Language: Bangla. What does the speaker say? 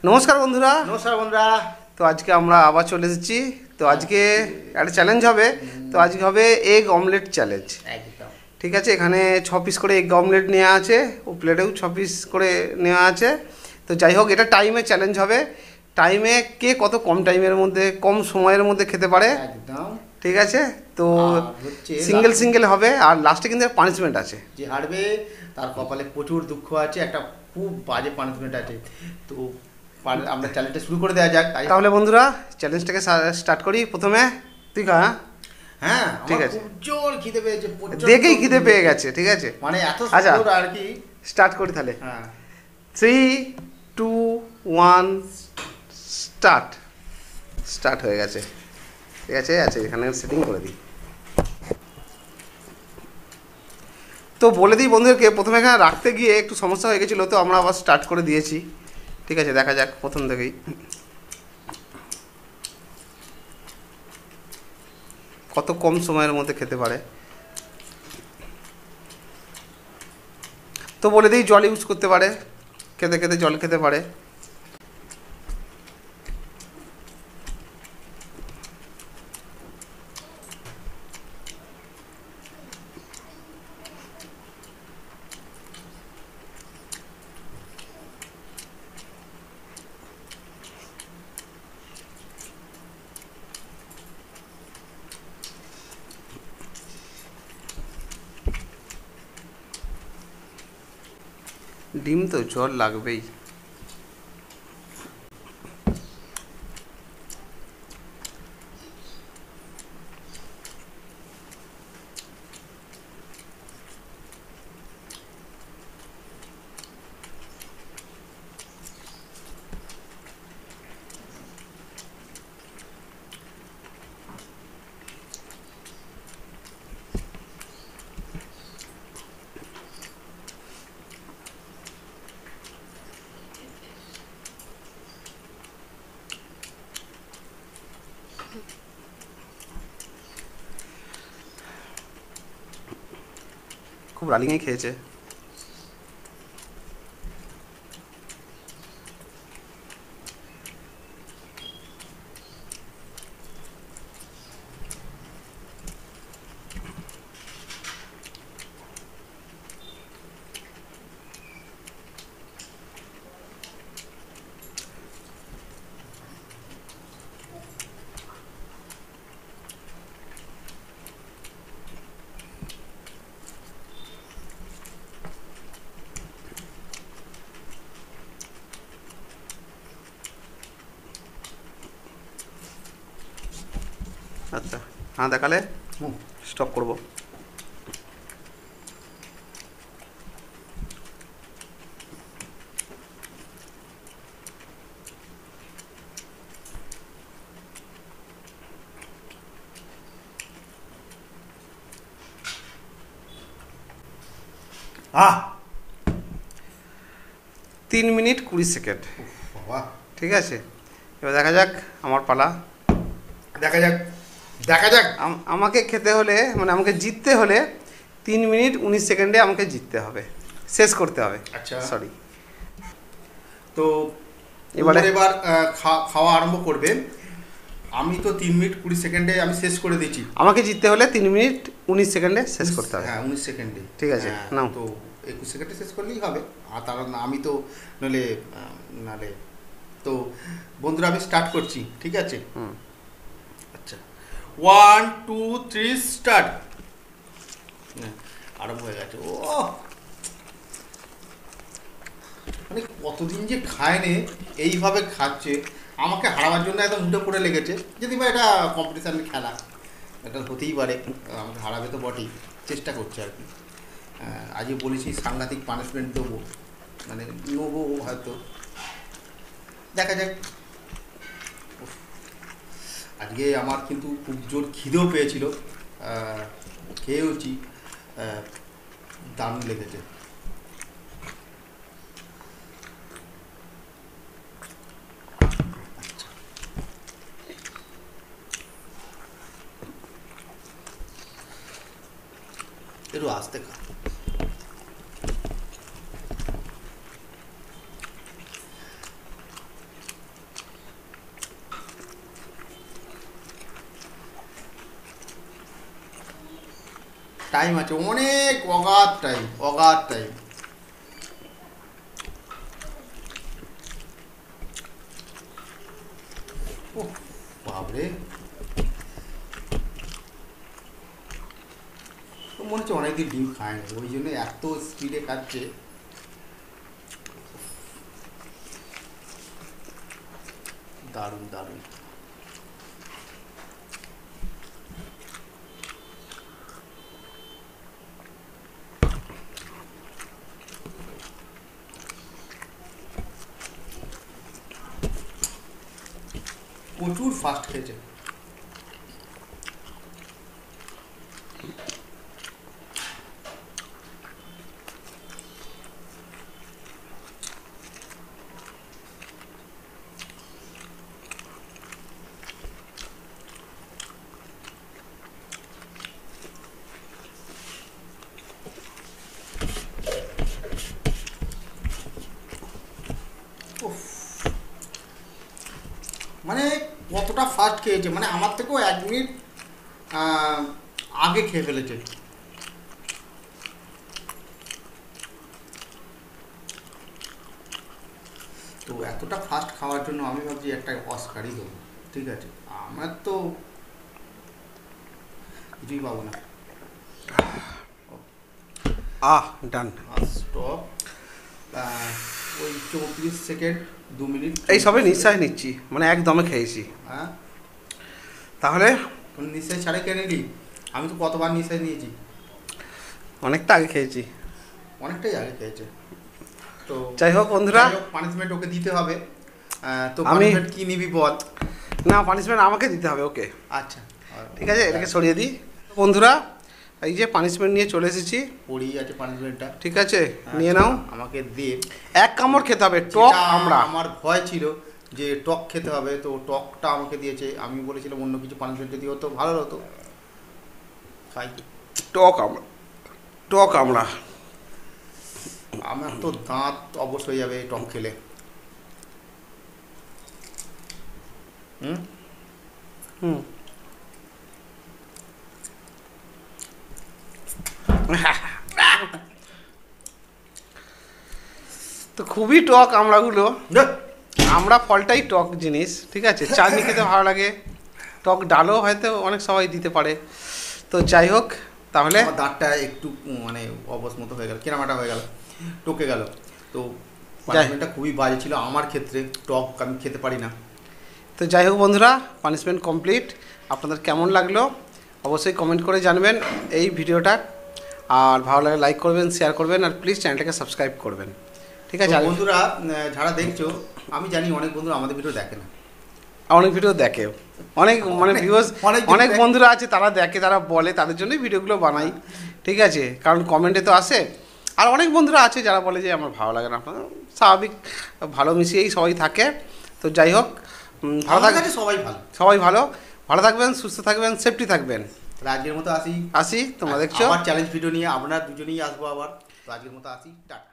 নমস্কার বন্ধুরা। নমস্কার বন্ধুরা। তো আজকে আমরা আবার চলে এসেছি। তো আজকে একটা চ্যালেঞ্জ হবে। তো আজকে হবে এগ অমলেট চ্যালেঞ্জ। একদম ঠিক আছে, এখানে 6 পিস করে এগ অমলেট নেওয়া আছে, ও প্লেটেও 6 পিস করে নেওয়া আছে। তো যাই হোক, এটা টাইমে চ্যালেঞ্জ হবে। টাইমে কে কত কম টাইমের মধ্যে, কম সময়ের মধ্যে খেতে পারে। একদম। ঠিক আছে, তো আর হচ্ছে সিঙ্গেল সিঙ্গেল হবে, আর লাস্টে কিন্তু পানিশমেন্ট আছে। যে হারবে তার কপালে প্রচুর দুঃখ আছে, একটা খুব বাজে পানিশমেন্ট আছে। তো আমরা চ্যালেঞ্জটা শুরু করে দেওয়া যাক। তাহলে বন্ধুরা চ্যালেঞ্জটাকে স্টার্ট করি। প্রথমে তুই খা। হ্যাঁ, ঠিক আমার আছে, খুব জোর খিদে পেয়েছে, প্রচন্ড দেখেই খিদে পেয়ে গেছে। ঠিক আছে, মানে এত আচ্ছা সুন্দর আর কি। স্টার্ট করি তাহলে। হ্যাঁ, 3, 2, 1 স্টার্ট। স্টার্ট হয়ে গেছে। ঠিক আছে, এখানে সেটিং করে দিই। তো বলে দিই বন্ধুদেরকে, প্রথমে এখানে রাখতে গিয়ে একটু সমস্যা হয়ে গেছিলো, তো আমরা আবার স্টার্ট করে দিয়েছি। ঠিক আছে, দেখা যাক প্রথম থেকেই কত কম সময়ের মধ্যে খেতে পারে। তো বলে দিই, জল ইউজ করতে পারে, খেতে খেতে জল খেতে পারে। ডিম তো জল লাগবেই। খুব রালিংয়ে খেয়েছে। আচ্ছা, হ্যাঁ দেখালে স্টপ করব। আহ 3 মিনিট 20 সেকেন্ড। বাবা, ঠিক আছে, এবার দেখা যাক আমার পালা। দেখা যাক দেখা যাক। আমাকে খেতে হলে, মানে আমাকে জিততে হলে 3 মিনিট 19 সেকেন্ডে আমাকে জিততে হবে, শেষ করতে হবে। আচ্ছা, সরি। তো এবার খাওয়া আরম্ভ করবে। আমি তো 3 মিনিট 20 সেকেন্ডে আমি শেষ করে দিচ্ছি। আমাকে জিততে হলে 3 মিনিট 19 সেকেন্ডে শেষ করতে হবে। হ্যাঁ, 19 সেকেন্ডে। ঠিক আছে, হ্যাঁ, নাও। তো 21 সেকেন্ডে শেষ করলেই হবে। আর তার আমি তো নলে নালে তো বন্ধুরা আমি স্টার্ট করছি। ঠিক আছে, আচ্ছা, 1 2 3 স্টার্ট। আরম্ভ হয়ে গেছে। ও মানে কতদিন যে খায়নি, এইভাবে খাচ্ছে। আমাকে হারাবার জন্য একদম উঠে পড়ে লেগেছে। যদি বা এটা কম্পিটিশানের খেলা, এটা হতেই পারে। আমাকে হারাবে তো বটেই, চেষ্টা করছে আর কি। আজকে বলেছি সাংঘাতিক পানিশমেন্ট দেবো, মানে নেবো হয়তো, দেখা যাক। আজকে আমার কিন্তু খুব জোর খিদেও পেয়েছিল, খেয়েওছি, দারুণ লেগেছে। একটু আস্তে খা। টাইম আছে, অনেক অগাধ টাইম, অগাধ টাইম। ও বাবরে, মনে হচ্ছে অনেকদিন ডিম খায়নি, ওই জন্য এত স্পিডে খাচ্ছে। দারুণ দারুণ। প্রচুর ফাস্ট খেয়েছে। মানে কতটা ফাস্ট খেয়েছে, মানে আমার থেকেও 1 মিনিট আগে খেয়ে ফেলেছে। তো এতটা ফাস্ট খাওয়ার জন্য আমি ভাবছি একটা অস্কারই দেবো, ঠিক আছে? আমার তো কিছুই পাবো না। ডান। স্টপ। ওই 34 সেকেন্ড, 2 মিনিট এই সবে নিঃশ্বাস নিচ্ছি, মানে একদমে খেয়েছি। হ্যাঁ, তাহলে নিঃশ্বাস ছাড়াই খেয়ে নিলি? আমি তো কতবার নিঃশ্বাস নিয়েছি। অনেকটা আগে খেয়েছি, অনেকটাই আগে খেয়েছে। তো যাই হোক বন্ধুরা, পানিশমেন্ট ওকে দিতে হবে। তো আমি পানিশমেন্ট কি নিবি বল? না, পানিশমেন্ট আমাকে দিতে হবে ওকে। আচ্ছা ঠিক আছে, এটাকে সরিয়ে দিই। বন্ধুরা, এই যে পানিশমেন্ট নিয়ে চলে এসেছি। পড়েই আছে পানিশমেন্টটা, ঠিক আছে, নিয়ে নাও। আমাকে দে। 1 কামড় খেতে হবে, টক আমরা। আমার ভয় ছিল যে টক খেতে হবে, তো টকটা আমাকে দিয়েছে। আমি বলেছিলাম অন্য কিছু পানিশমেন্ট যদি হতো ভালো হতো। খাই। টক আমরা, টক আমরা। আমার তো দাঁত অবশ হয়ে যাবে টক খেলে। হুম হুম তো খুবই টক আমড়াগুলো। আমরা ফলটাই টক জিনিস, ঠিক আছে? চাটনি খেতে ভালো লাগে, টক ডালও হয়তো অনেক সবাই দিতে পারে। তো যাই হোক, তাহলে আমার দাঁতটা একটু মানে অবশ মতো হয়ে গেল, কেনামাটা হয়ে গেল, টকে গেল। তো পানিশমেন্টটা খুবই বাজে ছিল আমার ক্ষেত্রে, টক আমি খেতে পারি না। তো যাই হোক বন্ধুরা, পানিশমেন্ট কমপ্লিট। আপনাদের কেমন লাগলো অবশ্যই কমেন্ট করে জানবেন এই ভিডিওটা। আর ভালো লাগে লাইক করবেন, শেয়ার করবেন, আর প্লিজ চ্যানেলটাকে সাবস্ক্রাইব করবেন, ঠিক আছে? তো বন্ধুরা যারা দেখছো, আমি জানি অনেক বন্ধুরা আমাদের ভিডিও দেখে না, অনেক ভিডিও দেখে, অনেক মানে ভিউয়ার্স, অনেক বন্ধুরা আছে তারা দেখে, তারা বলে, তাদের জন্যই ভিডিওগুলো বানাই, ঠিক আছে? কারণ কমেন্টে তো আসে। আর অনেক বন্ধুরা আছে যারা বলে যে আমার ভালো লাগে না। আপনার স্বাভাবিক, ভালো মিশিয়েই সবাই থাকে। তো যাই হোক, ভালো থাকবেন। সবাই ভালো, সবাই ভালো ভালো থাকবেন, সুস্থ থাকবেন, সেফটি থাকবেন। আজকের মতো আসি। তোমরা দেখছো আবার চ্যালেঞ্জ ভিডিও নিয়ে আমরা দুজনেই আসবো আবার। তো আজকের মতো আসি, টাটা।